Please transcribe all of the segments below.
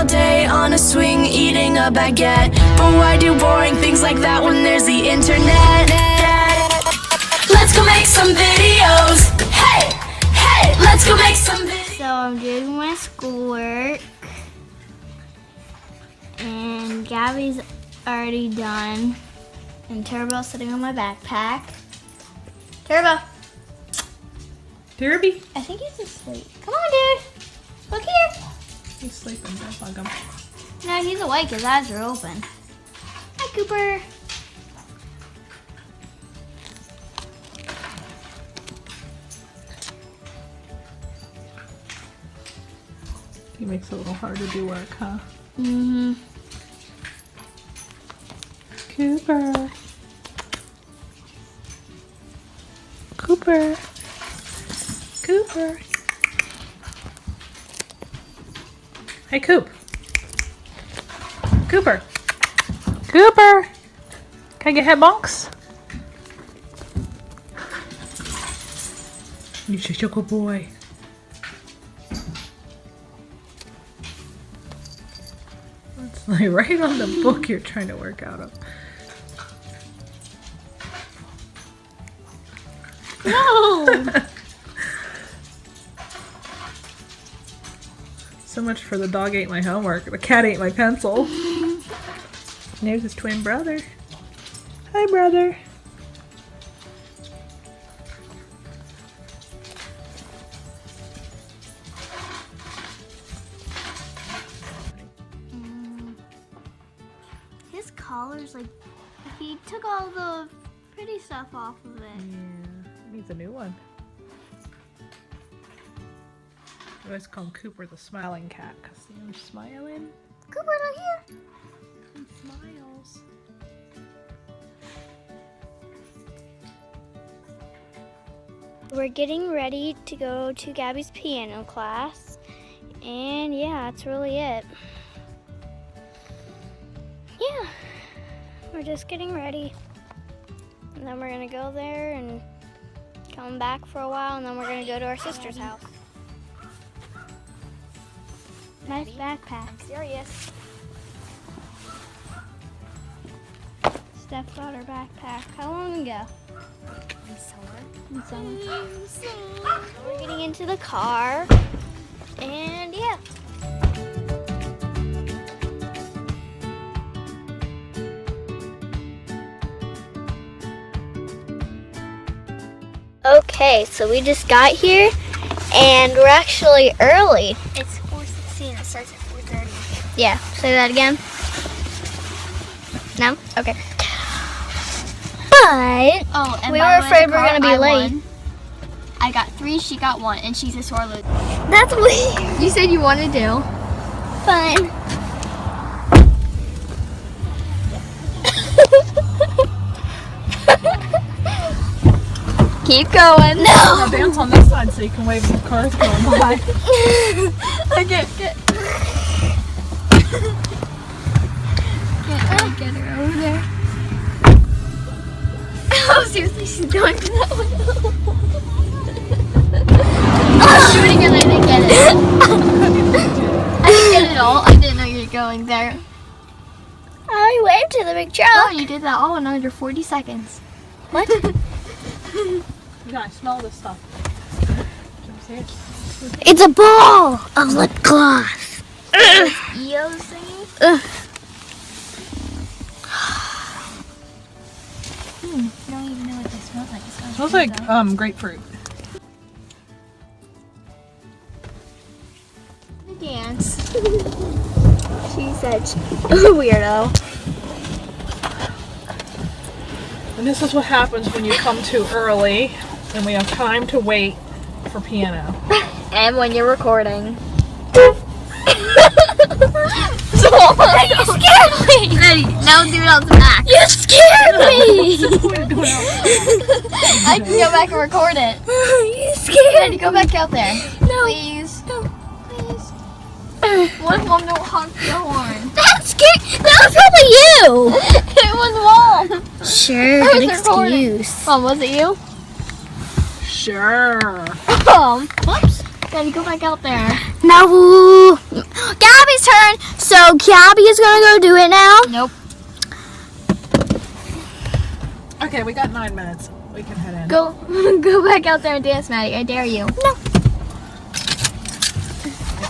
all day on a swing eating a baguette. But why do boring things like that when there's the internet? Let's go make some videos. Hey, hey, let's go make some videos. So I'm doing my schoolwork, and Gabby's already done, and Turbo's sitting on my backpack. Turbo. Derby? I think he's asleep. Come on, dude. Look here. He's sleeping. Don't bug him. No, he's awake. His eyes are open. Hi, Cooper. He makes it a little hard to do work, huh? Mm-hmm. Cooper. Cooper. Cooper. Hey, Coop. Cooper. Cooper. Can I get head bonks? You such a good boy. That's like right on the book you're trying to work out of. No. So much for the dog ate my homework. The cat ate my pencil. There's his twin brother. Hi, brother. His collar's like, he took all the pretty stuff off of it. Yeah, needs a new one. I always call him Cooper the smiling cat because see him smiling. Cooper, look here. He smiles. We're getting ready to go to Gabby's piano class, and yeah, that's really it. Yeah, we're just getting ready, and then we're gonna go there and come back for a while, and then we're gonna go to our sister's house. Nice backpack. I'm serious. Steph got her backpack. How long ago? In summer. We're getting into the car, and yeah. Okay, so we just got here, and we're actually early. It's 4:16. It starts at 4:30. Yeah, say that again. No? Okay. But Oh, and we by were the way, afraid the we were car, gonna be I late. won. I got 3, she got 1, and she's a sore loser. That's weird. You said you wanted to. Fine. Keep going. No. Now dance on this side so you can wave the cars going by. Okay, get her over there. Oh, seriously, she's going to that one. Oh, do it again. I didn't get it. I didn't get it all. I didn't know you were going there. I waved to the big truck. Oh, you did that all in under 40 seconds. What? You gotta smell this stuff. Can you see it? It's a ball of lip gloss. EO singing? I don't even know what this smells like. It Smells like grapefruit. Dance. She's such a weirdo. And this is what happens when you come too early and we have time to wait for piano. And when you're recording. You scared me. Ready, now do it on the back. You scared me. I can go back and record it. You scared Ready, go back out there. No. Please. Please. What if Mom don't honk the horn? That's scary. That was probably you. It was Mom. Sure, I good was recording. excuse. Mom, was it you? Sure. Whoops. Gotta go back out there. No. Gabby's turn. So Gabby is gonna go do it now. Nope. Okay, we got 9 minutes. We can head in. Go back out there and dance, Maddie. I dare you. No. I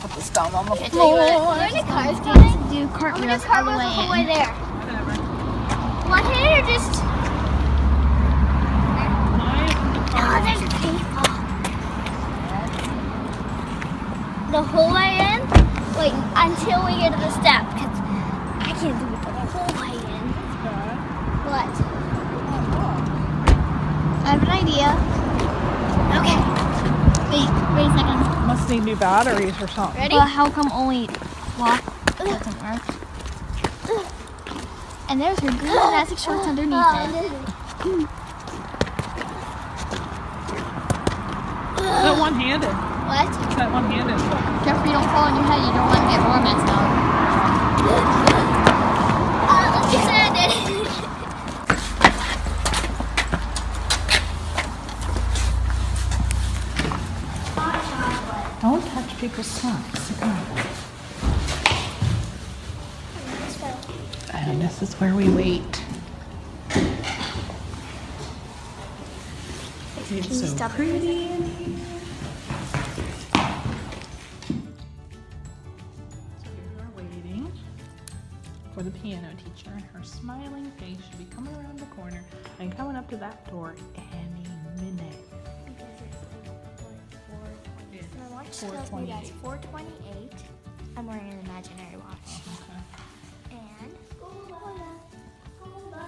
put the stone on the Okay, floor. are any cars going? Do cartwheels all the way the whole in. way there. Whatever. One hand or just? I Oh, there's people. The whole way in? Wait, until we get to the step, because I can't do it the whole way in. What? I have an idea. Okay. Wait a second. must need new batteries or something. Ready? Well, how come only lock doesn't work? And there's her green elastic shorts underneath it. Is that one-handed? What? Is that one-handed? Careful you don't fall on your head. You don't want to get more messed up. Look at it. Don't touch people's socks. Come on. And this is where we wait. It's so pretty in here. So here we are waiting for the piano teacher. Her smiling face should be coming around the corner and coming up to that door any minute. My watch tells tells me me that's that's 4:28. I'm wearing an imaginary watch. Okay. And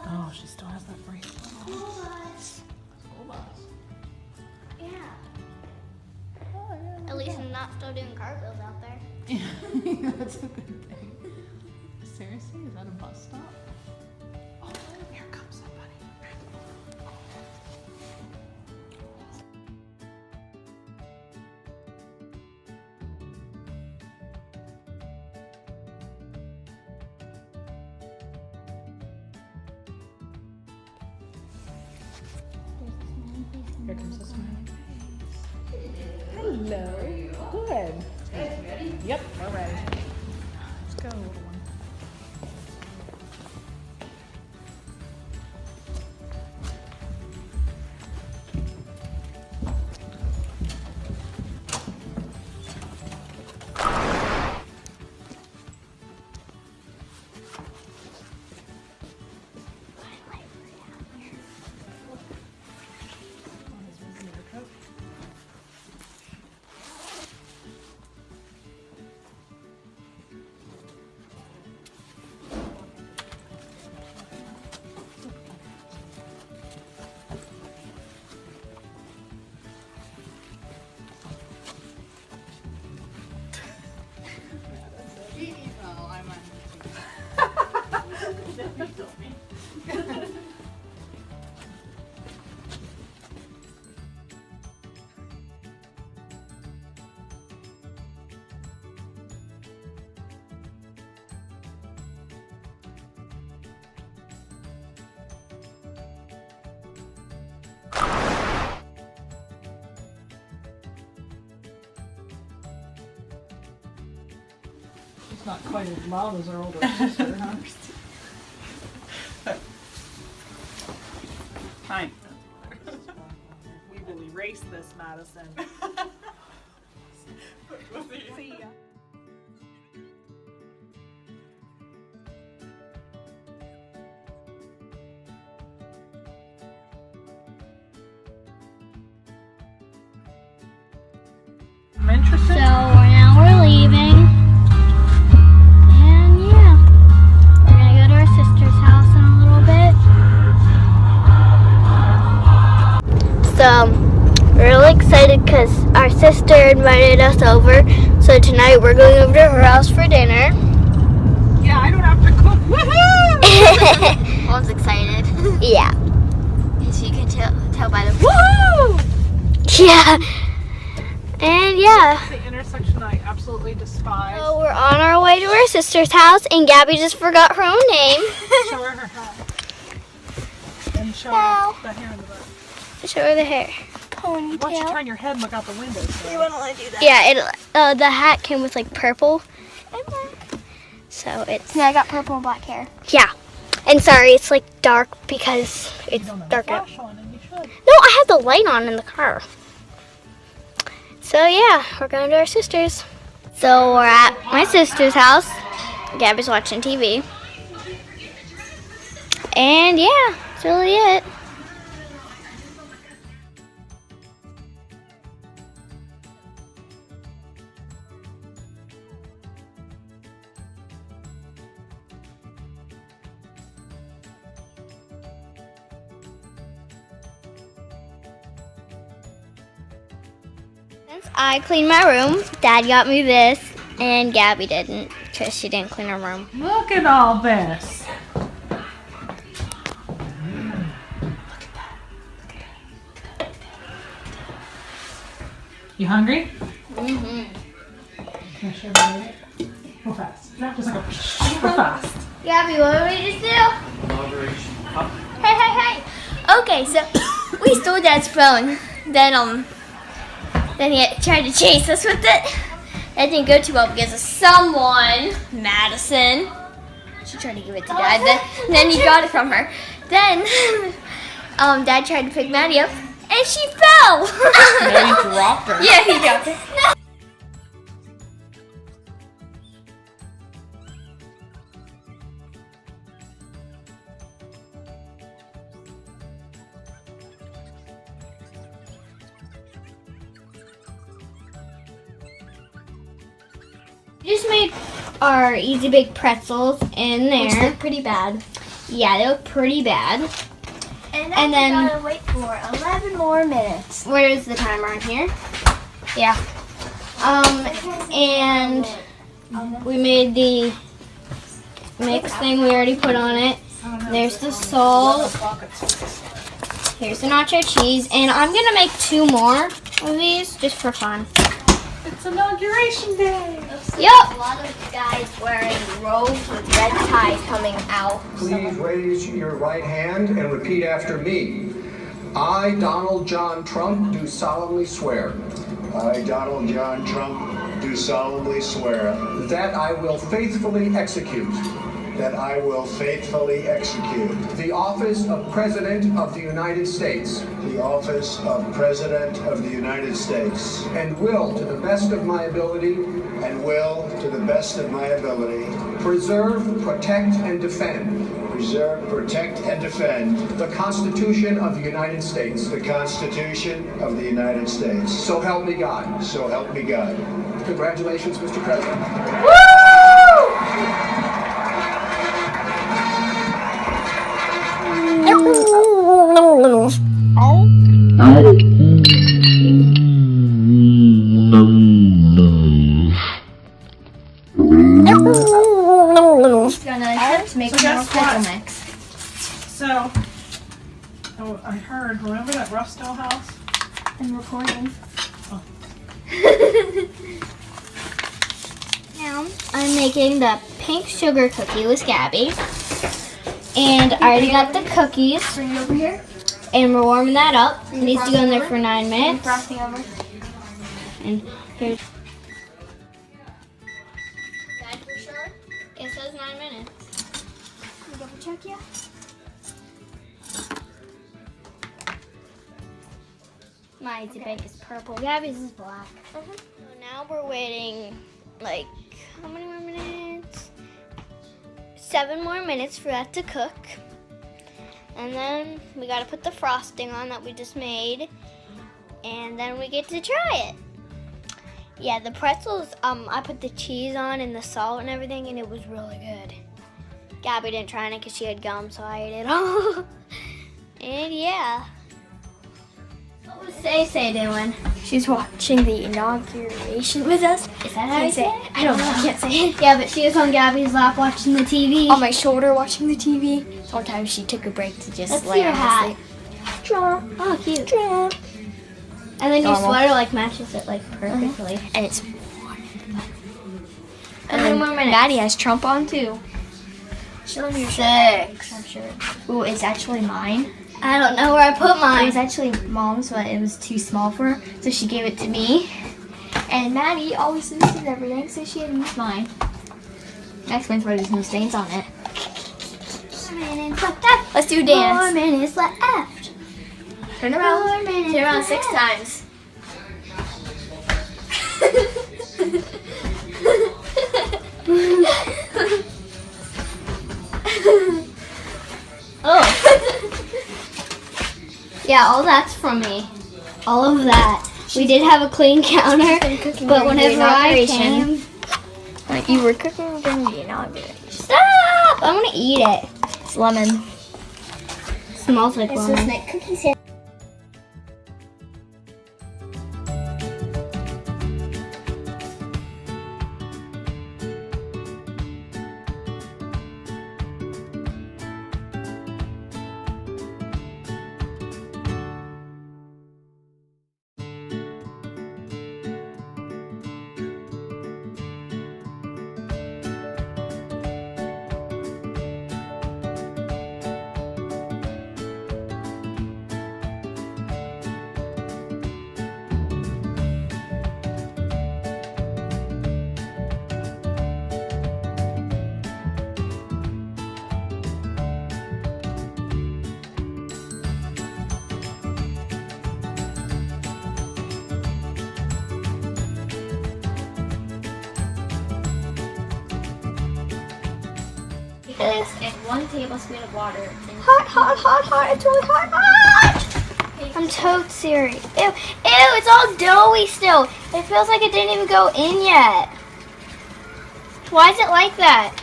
Oh, she still has that bracelet on. School bus. Yeah. At least I'm not still doing cartwheels out there. Yeah, that's a good thing. Seriously, is that a bus stop? Oh, here comes somebody. Here comes the smiling face. Hello. Good. Ready? Yep, we're ready. Let's go, little one. On his visitor coat. She's not quite as loud as her older sister, huh? Hi. We will erase this, Madison. See ya. I'm interested. So now we're leaving. And yeah, we're gonna go to our sister's house in a little bit. So we're really excited because our sister invited us over. So tonight we're going over to her house for dinner. Yeah, I don't have to cook. Woohoo! Mom's excited. Yeah. As you can tell by the woohoo! Yeah. And yeah. The intersection I absolutely despise. So we're on our way to our sister's house, and Gabby just forgot her own name. Show her her hat. And show her the hair in the back. Show her the hair. Why don't you turn your head and look out the window? So. Yeah, the hat came with like purple and black. So it's, Yeah, I got purple and black hair. yeah. And sorry, it's like dark because it's dark out. Flash on and you should. No, I have the light on in the car. So yeah, we're going to our sister's. So we're at my sister's house. Gabby's watching TV. And yeah, that's really it. Since I cleaned my room, Dad got me this, and Gabby didn't, because she didn't clean her room. Look at all this. You hungry? Mm-hmm. Can I show you? Real fast. Not just like a super fast. Gabby, what did we just do? Inauguration. Hey. Okay, so we stole Dad's phone. Then he tried to chase us with it. That didn't go too well because of someone, Madison. She tried to give it to Dad. Then he got it from her. Then Dad tried to pick Maddie up, and she fell. No, you dropped her. Yeah, he dropped her. We just made our Easy Bake pretzels in Which there. look pretty bad. Yeah, they look pretty bad. And then we gotta wait for 11 more minutes. Where is the timer on here? Yeah. And we made the mix thing we already put on it. There's the salt. Here's the nacho cheese. And I'm gonna make 2 more of these just for fun. It's Inauguration Day. Yep. A lot of guys wearing robes with red ties coming out. Please raise your right hand and repeat after me. I, Donald John Trump, do solemnly swear I, Donald John Trump, do solemnly swear that I will faithfully execute that I will faithfully execute the office of President of the United States the office of President of the United States and will, to the best of my ability, and will, to the best of my ability, preserve, protect, and defend preserve, protect, and defend the Constitution of the United States. the Constitution of the United States. So help me God. So help me God. Congratulations, Mr. President. Just got another tip to make So more guess what? pretzel mix. So, oh, I heard, remember that Rusto house? I'm recording. Now I'm making the pink sugar cookie with Gabby. And I already got the cookies. Bring it over here. And we're warming that up. It needs to go in there for 9 Bring minutes. frosting over. And here's. Dad, for sure. It says 9 minutes. Can we double check you? My Easy Bake is purple. Gabby's is black. So now we're waiting, like, how many more minutes? 7 more minutes for that to cook. And then we gotta put the frosting on that we just made. And then we get to try it. Yeah, the pretzels, I put the cheese on and the salt and everything, and it was really good. Gabby didn't try it because she had gum, so I ate it all. And yeah. What was Say doing? She's watching the inauguration with us. Is that how you say it? I don't know. I can't say it. Yeah, but she was on Gabby's lap watching the TV. On my shoulder watching the TV. Sometimes she took a break to just Let's lay see your on hat. her Oh, cute. sleep. And then your Normal. sweater like matches it like perfectly. And it's And then 1 minute. Maddie has Trump on too. Show me your 6. I'm sure. Ooh, it's actually mine. I don't know where I put It mine. was actually Mom's, but it was too small for her, so she gave it to me. And Maddie always loses everything, so she had to use mine. That explains why there's no stains on it. Let's do a dance. 4 minutes left. Turn around. Turn around 6 times. Oh. Yeah, all that's from me. All of that. We did have a clean counter, but whenever I came... You were cooking during the inauguration. Stop! I want to eat it. It's lemon. Smells like It's lemon. just like cookie sandwich. This and 1 tablespoon of water. Hot. It's really hot. I'm totes serious. Ew, it's all doughy still. It feels like it didn't even go in yet. Why is it like that?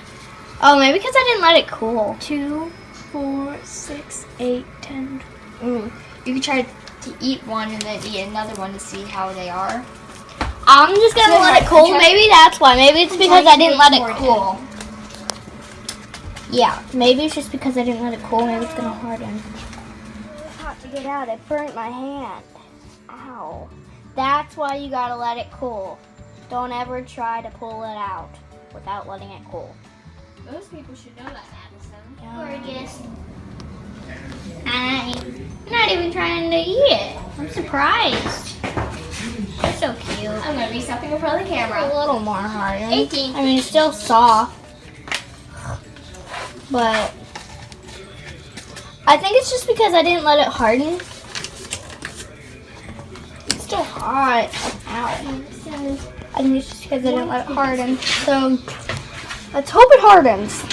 Oh, maybe because I didn't let it cool. 2, 4, 6, 8, 10. Ooh, you could try to eat one and then eat another one to see how they are. I'm just gonna let it cool. Maybe that's why. Maybe it's because I didn't let it cool. Yeah, maybe it's just because I didn't let it cool. Maybe it's gonna harden. It's hot to get out. It burnt my hand. Ow. That's why you gotta let it cool. Don't ever try to pull it out without letting it cool. Most people should know that, Madison. Gorgeous. I'm not even trying to eat it. I'm surprised. They're so cute. I'm gonna be something in front of the camera. A little more hardened. 18. I mean, it's still soft. But I think it's just because I didn't let it harden. It's still hot. Ow. I think it's just because I didn't let it harden. So let's hope it hardens.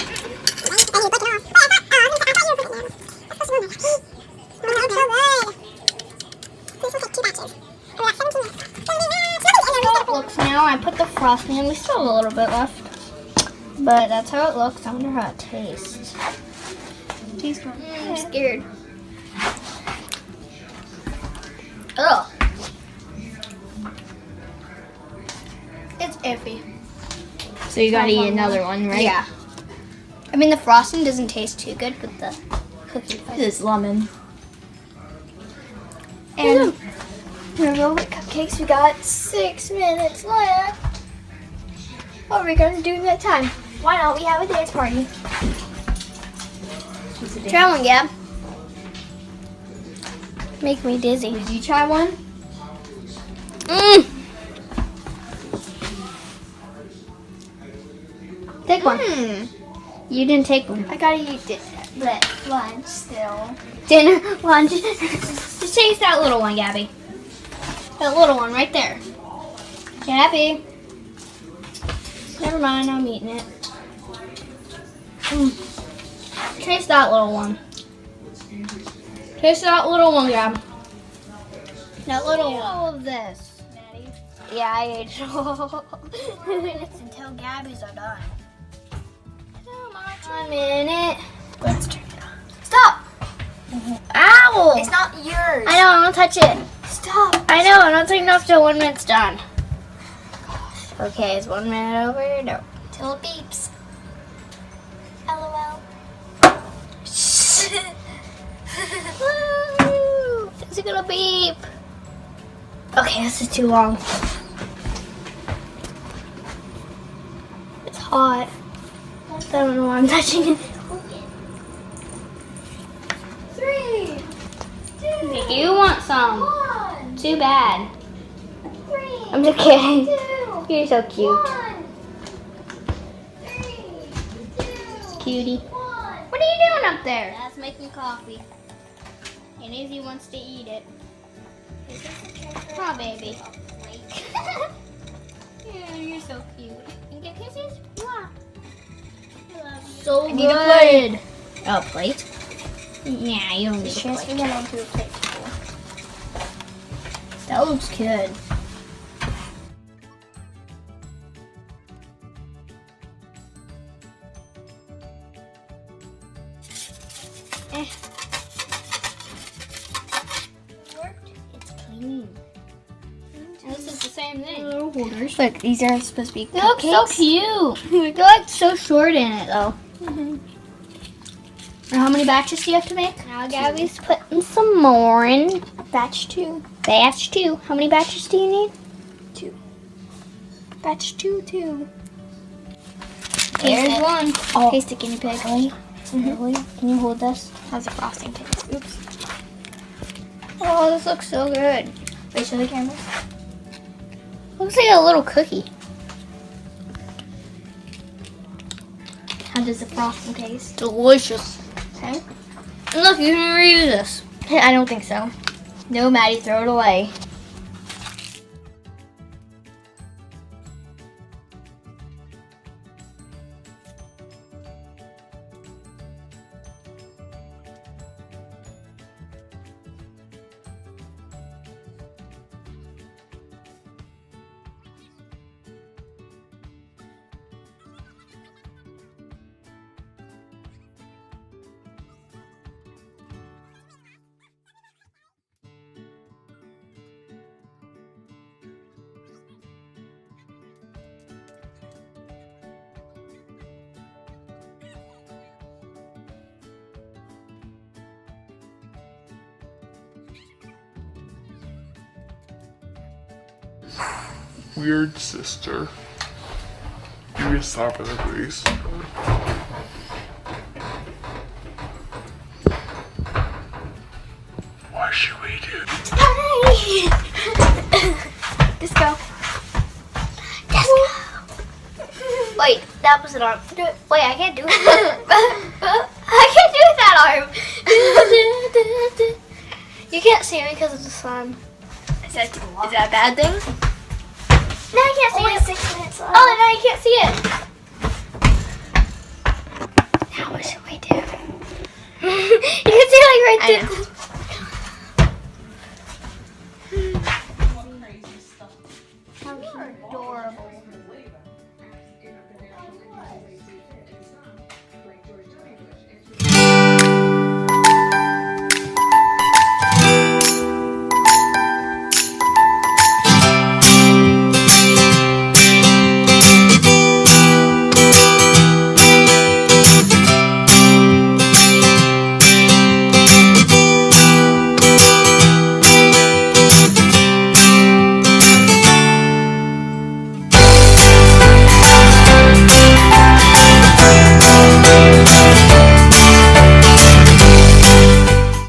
That's how it looks now. I put the frosting in. We still have a little bit left. But that's how it looks. I wonder how it tastes. I'm scared. Ugh. It's iffy. So you gotta eat another one, right? Yeah. I mean, the frosting doesn't taste too good with the cookie. This is lemon. And the velvet cupcakes, we got 6 minutes left. What are we going to do in that time? Why don't we have a dance party? Try one, Gab. Make me dizzy. Did you try one? Take one. You didn't take one. I gotta eat this lunch still. Dinner, lunch. Just taste that little one, Gabby. That little one right there. Gabby. Never mind, I'm eating it. Taste that little one. Taste that little one, Gab. That little one. All of this. Maddie? Yeah, I ate it all. Minutes until Gabby's are done. Come on, 1 minute. Let's turn it on. Stop! Ow! It's not yours. I know, I don't touch it. Stop. I know, I'm not taking it off till 1 minute's done. Okay, is 1 minute over? No. Till it beeps. LOL. Woo! Is it gonna beep? Okay, this is too long. It's hot. I don't know why I'm touching it. 3, 2, You want some? 1, Too bad. 3, I'm just kidding. 2, You're so cute. 1, 3. cutie. What are you doing up there? Dad's making coffee. And Izzy wants to eat it. Oh, baby. Yeah, you're so cute. And get kisses? Wow. So I need a plate. Oh, plate? Yeah, you don't need a plate. Transfer one onto a plate. That looks good. It's clean. And this is the same thing. Little holders. Look, these are supposed to be They look so cupcakes. cute. They're like so short in it though. And how many batches do you have to make? Now Gabby's putting some more in. Batch 2. Batch 2. How many batches do you need? 2. Batch 2 too. Here's one. Oh. Taste it, guinea pig. Really? Can you hold this? How's the frosting taste? Oops. Oh, this looks so good. Wait, show the camera. Looks like a little cookie. How does the frosting taste? Delicious. Okay. And look, you can reuse this. I don't think so. No, Maddie, throw it away. Weird sister. You just stop at the place. Why should we do this? Disco. Wait, that was an arm. Wait, I can't do it. I can't do it that arm. You can't see me because of the sun. Is that a bad thing? No, I can't see Only it. 6 minutes left. Oh, now you can't see it. Now what should we do? You can see it like right I there. know.